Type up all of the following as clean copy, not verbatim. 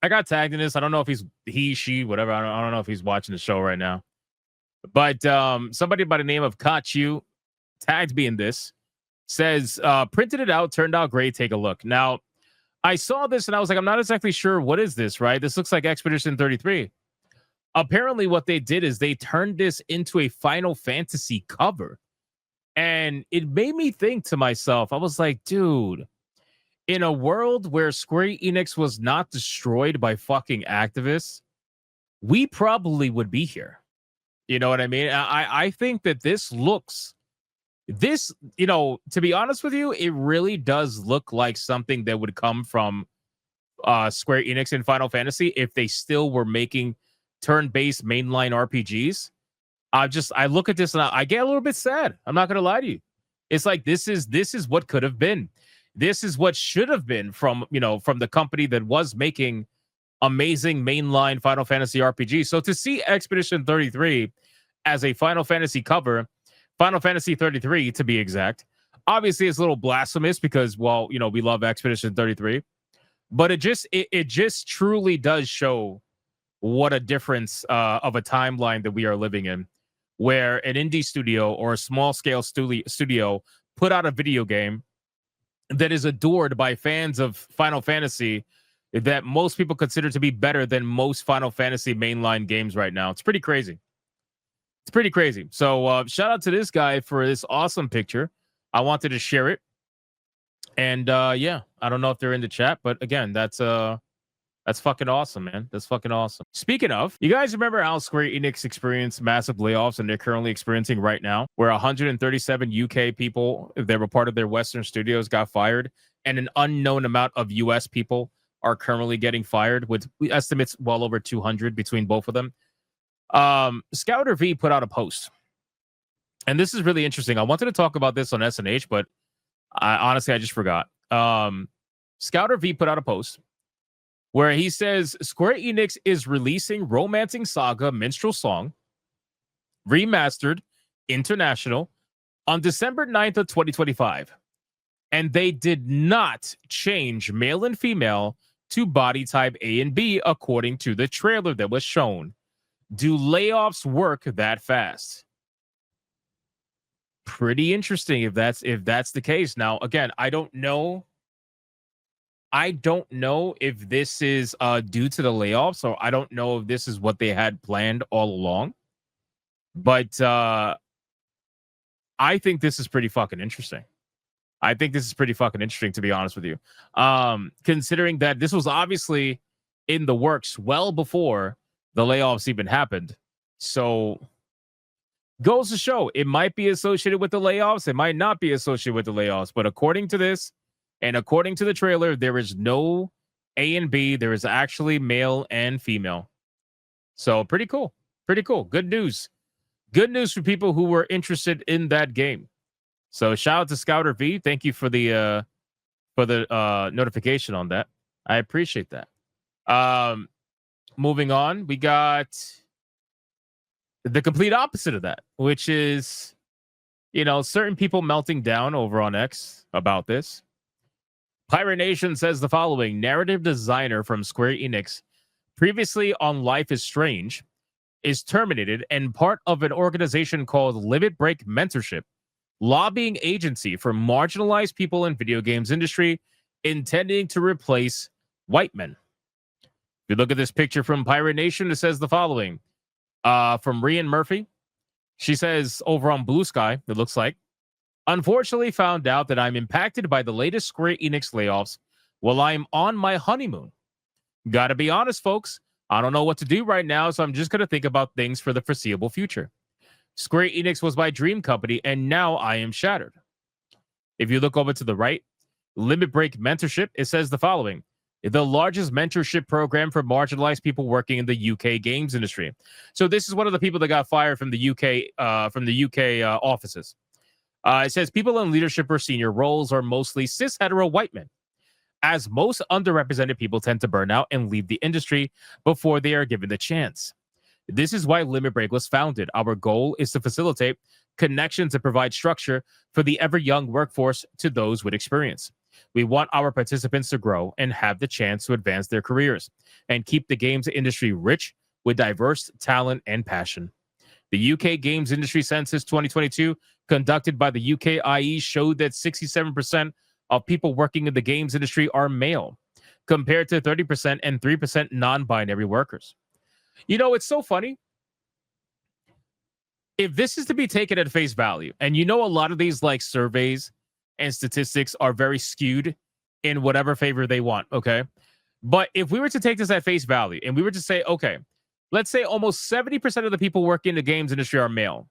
I got tagged in this. I don't know if she, whatever. I don't know if he's watching the show right now. But somebody by the name of Kachu tagged me in this. Says, printed it out, turned out great. Take a look. Now, I saw this and I was like, I'm not exactly sure what is this, right? This looks like Expedition 33. Apparently, what they did is they turned this into a Final Fantasy cover. And it made me think to myself, I was like, dude, in a world where Square Enix was not destroyed by fucking activists, we probably would be here. You know what I mean? I think that this, to be honest with you, it really does look like something that would come from Square Enix in Final Fantasy if they still were making turn-based mainline RPGs. I look at this and I get a little bit sad. I'm not gonna lie to you. It's like this is what could have been. This is what should have been from the company that was making amazing mainline Final Fantasy RPGs. So to see Expedition 33 as a Final Fantasy cover, Final Fantasy 33 to be exact, obviously it's a little blasphemous because, well, we love Expedition 33, but it just truly does show what a difference of a timeline that we are living in, where an indie studio or a small scale studio put out a video game that is adored by fans of Final Fantasy that most people consider to be better than most Final Fantasy mainline games right now. It's pretty crazy. It's pretty crazy. So shout out to this guy for this awesome picture. I wanted to share it. And yeah, I don't know if they're in the chat, but again, that's fucking awesome, man. That's fucking awesome. Speaking of, you guys remember how Square Enix experienced massive layoffs and they're currently experiencing right now, where 137 UK people, if they were part of their Western studios, got fired, and an unknown amount of US people are currently getting fired, with estimates well over 200 between both of them. Scouter V put out a post, and this is really interesting. I wanted to talk about this on SNH, but honestly, I just forgot. Scouter V put out a post where he says Square Enix is releasing Romancing Saga Minstrel Song Remastered International on December 9th of 2025. And they did not change male and female to body type A and B according to the trailer that was shown. Do layoffs work that fast? Pretty interesting if that's the case. Now, again, I don't know if this is due to the layoffs, or I don't know if this is what they had planned all along. But I think this is pretty fucking interesting. To be honest with you. Considering that this was obviously in the works well before the layoffs even happened. So goes to show, it might be associated with the layoffs. It might not be associated with the layoffs. But according to this, and according to the trailer, there is no A and B. There is actually male and female. So pretty cool. Pretty cool. Good news. Good news for people who were interested in that game. So shout out to Scouter V. Thank you for the notification on that. I appreciate that. Moving on, we got the complete opposite of that, which is, certain people melting down over on X about this. Pirate Nation says the following: narrative designer from Square Enix, previously on Life is Strange, is terminated and part of an organization called Limit Break Mentorship, lobbying agency for marginalized people in video games industry, intending to replace white men. If you look at this picture from Pirate Nation, it says the following. From Rian Murphy, she says over on Blue Sky, it looks like, unfortunately found out that I'm impacted by the latest Square Enix layoffs while I'm on my honeymoon. Gotta be honest, folks. I don't know what to do right now, so I'm just going to think about things for the foreseeable future. Square Enix was my dream company, and now I am shattered. If you look over to the right, Limit Break Mentorship, it says the following. The largest mentorship program for marginalized people working in the UK games industry. So this is one of the people that got fired from the UK offices. It says people in leadership or senior roles are mostly cis hetero white men, as most underrepresented people tend to burn out and leave the industry before they are given the chance. This is why Limit Break was founded. Our goal is to facilitate connections and provide structure for the ever young workforce to those with experience. We want our participants to grow and have the chance to advance their careers and keep the games industry rich with diverse talent and passion. The UK Games Industry Census 2022, conducted by the UKIE, showed that 67% of people working in the games industry are male, compared to 30% and 3% non binary workers. You know, it's so funny. If this is to be taken at face value, and you know, a lot of these like surveys and statistics are very skewed in whatever favor they want, okay? But if we were to take this at face value and we were to say, okay, let's say almost 70% of the people working in the games industry are male.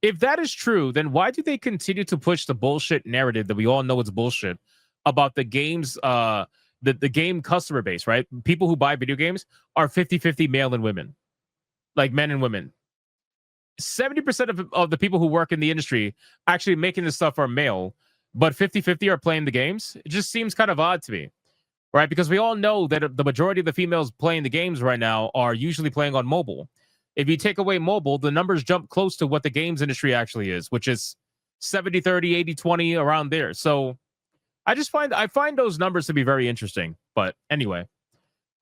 If that is true, then why do they continue to push the bullshit narrative that we all know is bullshit about the games, the game customer base, right? People who buy video games are 50-50 male and women, like men and women. 70% of the people who work in the industry actually making this stuff are male, but 50-50 are playing the games. It just seems kind of odd to me, right? Because we all know that the majority of the females playing the games right now are usually playing on mobile. If you take away mobile, the numbers jump close to what the games industry actually is, which is 70-30, 80-20, around there. So I find those numbers to be very interesting. But anyway,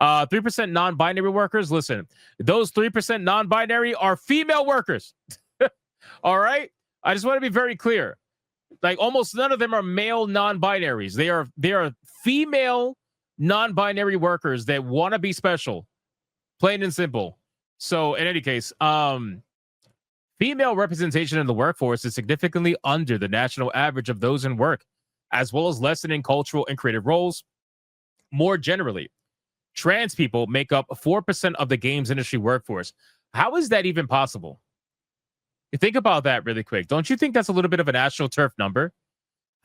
3% non-binary workers. Listen, those 3% non-binary are female workers. All right. I just want to be very clear. Like almost none of them are male non-binaries. They are female non-binary workers that want to be special, plain and simple. So in any case, female representation in the workforce is significantly under the national average of those in work, as well as less than in cultural and creative roles. More generally, trans people make up 4% of the games industry workforce. How is that even possible? You think about that really quick. Don't you think that's a little bit of a national turf number?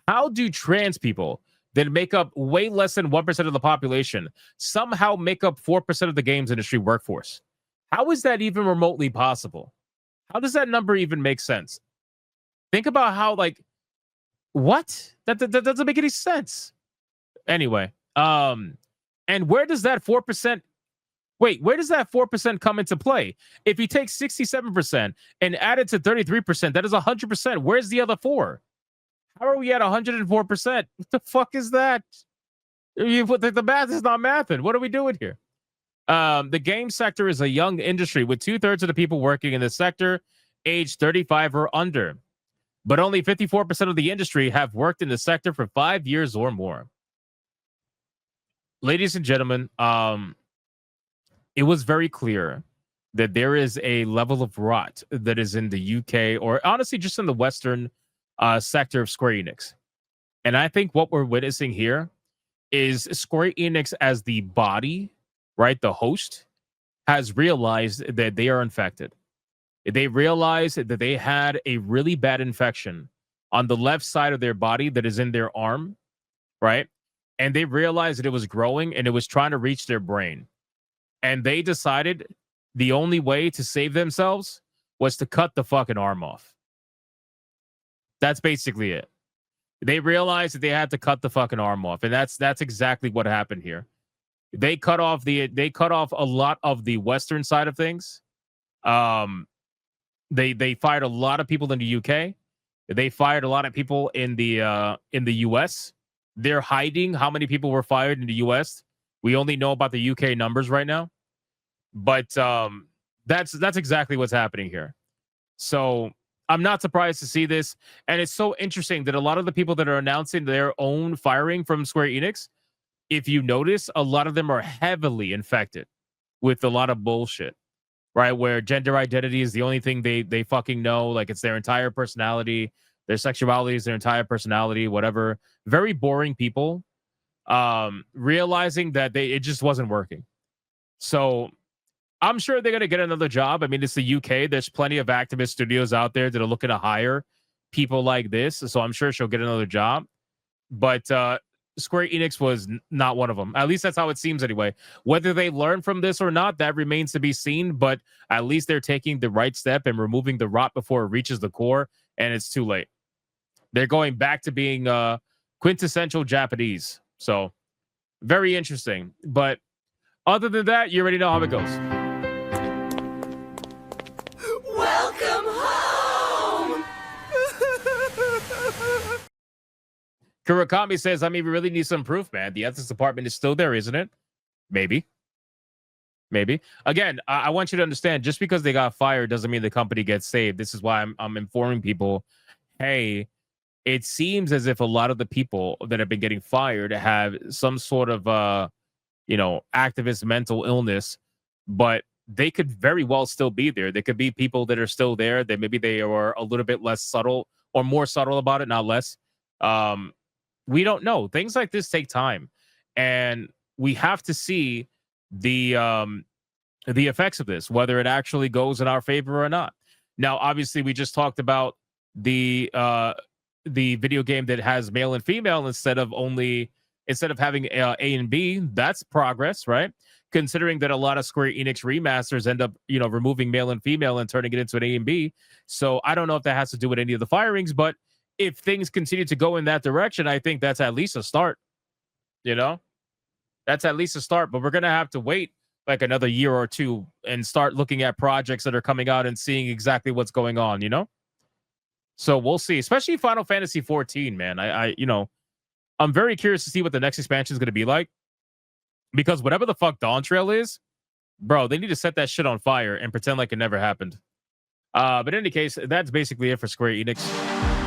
How do trans people that make up way less than 1% of the population somehow make up 4% of the games industry workforce? How is that even remotely possible? How does that number even make sense? Think about how, like, what? That doesn't make any sense. Anyway, and where does that 4%? Wait, where does that 4% come into play? If you take 67% and add it to 33%, that is 100%. Where's the other 4? How are we at 104%? What the fuck is that? The math is not mathing. What are we doing here? The game sector is a young industry with 2/3 of the people working in the sector age 35 or under. But only 54% of the industry have worked in the sector for 5 years or more. Ladies and gentlemen, it was very clear that there is a level of rot that is in the UK, or honestly just in the Western sector of Square Enix. And I think what we're witnessing here is Square Enix as the body, right, the host, has realized that they are infected. They realized that they had a really bad infection on the left side of their body that is in their arm, right? And they realized that it was growing and it was trying to reach their brain. And they decided the only way to save themselves was to cut the fucking arm off. That's basically it. They realized that they had to cut the fucking arm off, and that's exactly what happened here. They cut off a lot of the Western side of things. They fired a lot of people in the UK. They fired a lot of people in the US. They're hiding how many people were fired in the US. We only know about the UK numbers right now. But that's exactly what's happening here. So I'm not surprised to see this. And it's so interesting that a lot of the people that are announcing their own firing from Square Enix, if you notice, a lot of them are heavily infected with a lot of bullshit, right? Where gender identity is the only thing they fucking know. Like, it's their entire personality. Their sexuality is their entire personality, whatever. Very boring people realizing that it just wasn't working. So I'm sure they're going to get another job. I mean, it's the UK. There's plenty of activist studios out there that are looking to hire people like this. So I'm sure she'll get another job. But Square Enix was not one of them. At least that's how it seems anyway. Whether they learn from this or not, that remains to be seen. But at least they're taking the right step and removing the rot before it reaches the core. And it's too late. They're going back to being quintessential Japanese. So very interesting. But other than that, you already know how it goes. Kurakami says, I mean, we really need some proof, man. The ethics department is still there, isn't it? Maybe. Maybe. Again, I want you to understand, just because they got fired doesn't mean the company gets saved. This is why I'm informing people, hey, it seems as if a lot of the people that have been getting fired have some sort of activist mental illness, but they could very well still be there. There could be people that are still there that maybe they are a little bit less subtle or more subtle about it, not less. Um, we don't know. Things like this take time, and we have to see the effects of this, whether it actually goes in our favor or not. Now, obviously, we just talked about the video game that has male and female instead of having A and B. That's progress, right? Considering that a lot of Square Enix remasters end up, removing male and female and turning it into an A and B. So I don't know if that has to do with any of the firings, but if things continue to go in that direction, I think that's at least a start. You know, that's at least a start. But we're gonna have to wait like another year or two and start looking at projects that are coming out and seeing exactly what's going on. So we'll see. Especially Final Fantasy 14, man. I'm very curious to see what the next expansion is going to be like, because whatever the fuck Dawn Trail is, bro, they need to set that shit on fire and pretend like it never happened. But in any case, that's basically it for Square Enix.